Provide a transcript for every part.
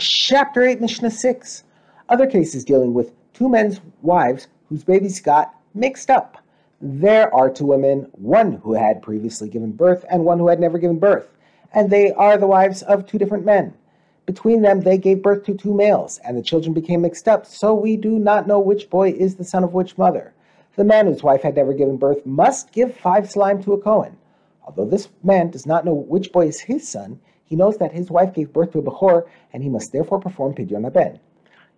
Chapter 8, Mishnah 6. Other cases dealing with two men's wives whose babies got mixed up. There are two women, one who had previously given birth and one who had never given birth, and they are the wives of two different men. Between them they gave birth to two males, and the children became mixed up, so we do not know which boy is the son of which mother. The man whose wife had never given birth must give 5 slime to a Kohen. Although this man does not know which boy is his son, he knows that his wife gave birth to a Bechor, and he must therefore perform Pidyon Haben.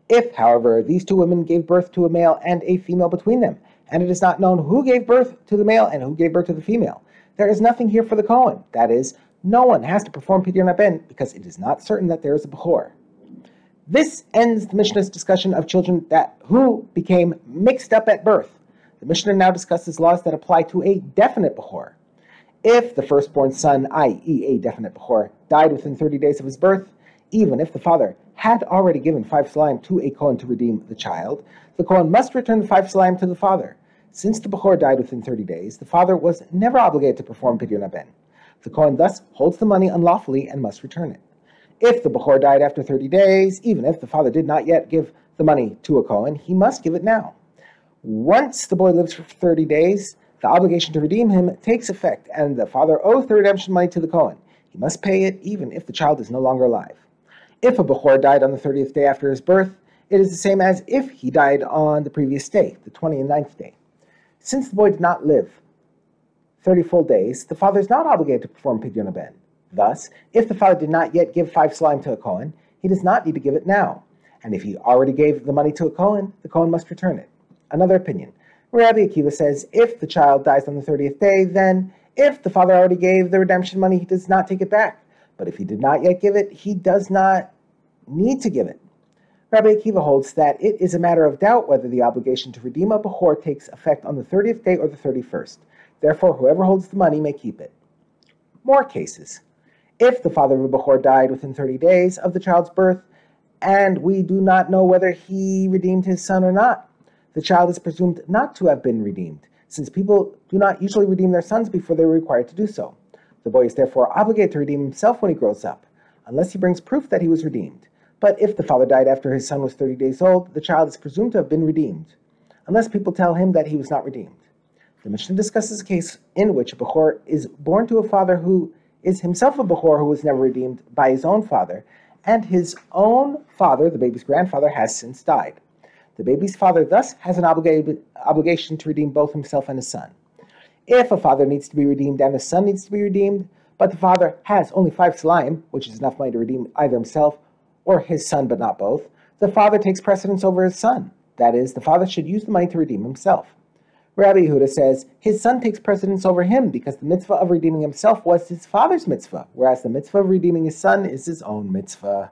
If, however, these two women gave birth to a male and a female between them, and it is not known who gave birth to the male and who gave birth to the female, there is nothing here for the Kohen. That is, no one has to perform Pidyon Haben because it is not certain that there is a Bechor. This ends the Mishnah's discussion of children who became mixed up at birth. The Mishnah now discusses laws that apply to a definite Bechor. If the firstborn son, i.e. a definite Bechor, died within 30 days of his birth, even if the father had already given 5 slime to a Kohen to redeem the child, the Kohen must return the 5 slime to the father. Since the Bechor died within 30 days, the father was never obligated to perform Pidyon Haben. The Kohen thus holds the money unlawfully and must return it. If the Bechor died after 30 days, even if the father did not yet give the money to a Kohen, he must give it now. Once the boy lives for 30 days, the obligation to redeem him takes effect, and the father owes the redemption money to the Kohen. He must pay it even if the child is no longer alive. If a Bechor died on the 30th day after his birth, it is the same as if he died on the previous day, the 29th day. Since the boy did not live 30 full days, the father is not obligated to perform Pidyon Haben. Thus, if the father did not yet give 5 slime to a Kohen, he does not need to give it now. And if he already gave the money to a Kohen, the Kohen must return it. Another opinion. Rabbi Akiva says, if the child dies on the 30th day, then if the father already gave the redemption money, he does not take it back. But if he did not yet give it, he does not need to give it. Rabbi Akiva holds that it is a matter of doubt whether the obligation to redeem a Bechor takes effect on the 30th day or the 31st. Therefore, whoever holds the money may keep it. More cases. If the father of a Bechor died within 30 days of the child's birth, and we do not know whether he redeemed his son or not, the child is presumed not to have been redeemed, since people do not usually redeem their sons before they are required to do so. The boy is therefore obligated to redeem himself when he grows up, unless he brings proof that he was redeemed. But if the father died after his son was 30 days old, the child is presumed to have been redeemed, unless people tell him that he was not redeemed. The Mishnah discusses a case in which a Bechor is born to a father who is himself a Bechor who was never redeemed by his own father, and his own father, the baby's grandfather, has since died. The baby's father thus has an obligation to redeem both himself and his son. If a father needs to be redeemed and a son needs to be redeemed, but the father has only 5 slime, which is enough money to redeem either himself or his son, but not both, the father takes precedence over his son. That is, the father should use the money to redeem himself. Rabbi Yehuda says his son takes precedence over him because the mitzvah of redeeming himself was his father's mitzvah, whereas the mitzvah of redeeming his son is his own mitzvah.